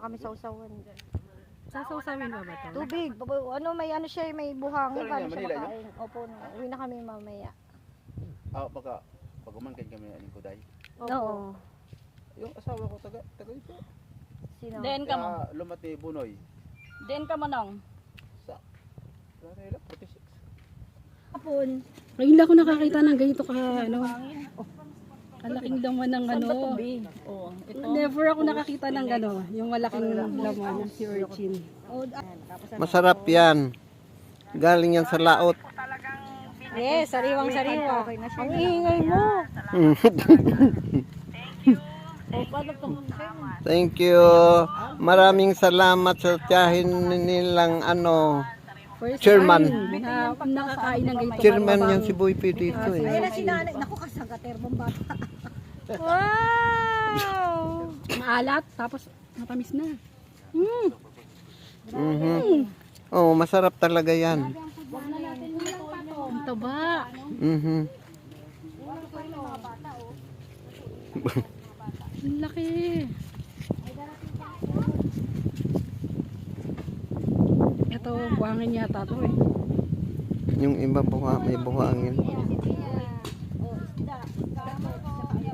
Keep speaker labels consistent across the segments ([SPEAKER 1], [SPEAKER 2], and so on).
[SPEAKER 1] na kami sa usawan.
[SPEAKER 2] Sasawsawin ba to?
[SPEAKER 1] Tubig. Ano, may ano siya, may buhangin.
[SPEAKER 3] Galing
[SPEAKER 1] Paano
[SPEAKER 3] na
[SPEAKER 1] siya
[SPEAKER 3] Manila,
[SPEAKER 1] makain? Opo, uwi na kami mamaya.
[SPEAKER 3] Pag umangkin kami aning kuday.
[SPEAKER 1] Oo.
[SPEAKER 3] Yung asawa ko taga ito.
[SPEAKER 1] Sino?
[SPEAKER 4] Den ka mo.
[SPEAKER 3] Kaya lumati Bunoy.
[SPEAKER 4] Den ka mo nang.
[SPEAKER 3] Sa Manila 46.
[SPEAKER 1] Hapon.
[SPEAKER 2] Ngayon lang ako nakakita ng ganito ka, ano. Kalaking laman ng ano.
[SPEAKER 4] Oh, ito.
[SPEAKER 2] Never ako nakakita ng ano, yung malaking laman ng sea urchin.
[SPEAKER 5] Masarap yan. Galing yan sa laot.
[SPEAKER 1] Yes, sariwang-sariwa. Ang ingay mo.
[SPEAKER 5] Thank you. Maraming salamat sa tiyahin nilang ano,
[SPEAKER 2] First
[SPEAKER 5] Chairman.
[SPEAKER 2] time na nakakain ng ganito.
[SPEAKER 5] Chairman yan si Boy P dito eh.
[SPEAKER 1] Ayun na si nanay. Naku, kasagaterbang bata. Wow!
[SPEAKER 2] Maalat, tapos matamis na.
[SPEAKER 5] Oh, masarap talaga yan.
[SPEAKER 2] Ang taba. Ang laki. Ito, buhangin yata to eh.
[SPEAKER 5] Yung iba may buhangin.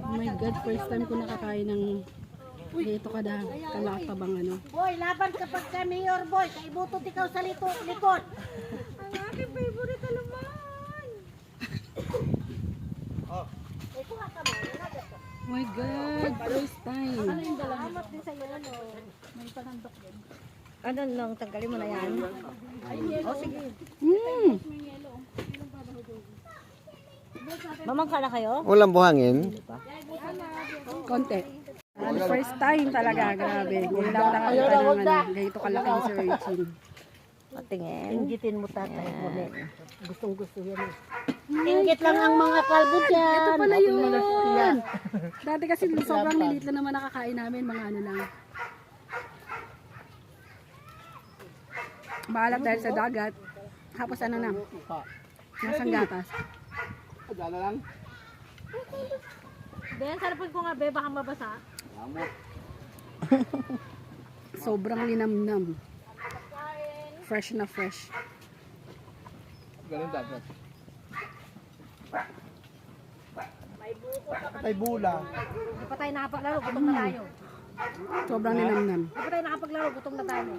[SPEAKER 2] Oh my God, first time ko nakakain ng dito kalatabang ano.
[SPEAKER 6] Boy, laban kapag ka mayor boy, kaibutot ikaw sa likod.
[SPEAKER 1] Ang aking favorite alaman.
[SPEAKER 2] Oh my God, first time.
[SPEAKER 1] Ano lang, tanggalin mo na yan. O, sige. Mamangka na kayo?
[SPEAKER 5] Walang buhangin?
[SPEAKER 2] Konti. First time talaga, grabe. Ngayon lang nakakita ng ano, ganito kalaking sea urchin.
[SPEAKER 1] Patingin.
[SPEAKER 6] Inggitin mo tatay mo. Gustong gusto yan. Inggit lang ang mga kalbo dyan.
[SPEAKER 2] Ito pala yun. Dati kasi sobrang lilit lang naman nakakain namin, mga ano lang. Maalat dahil sa dagat. Tapos ano na, nasang gatas.
[SPEAKER 1] Ben, sarapin ko nga, be, baka mabasa.
[SPEAKER 2] Sobrang linamnam. Fresh na fresh.
[SPEAKER 3] Galing dagat. May bula.
[SPEAKER 1] Hindi pa tayo nakapaglaro, gutom na tayo.
[SPEAKER 2] Sobrang linamnam.
[SPEAKER 1] Hindi pa tayo nakapaglaro, gutom na tayo.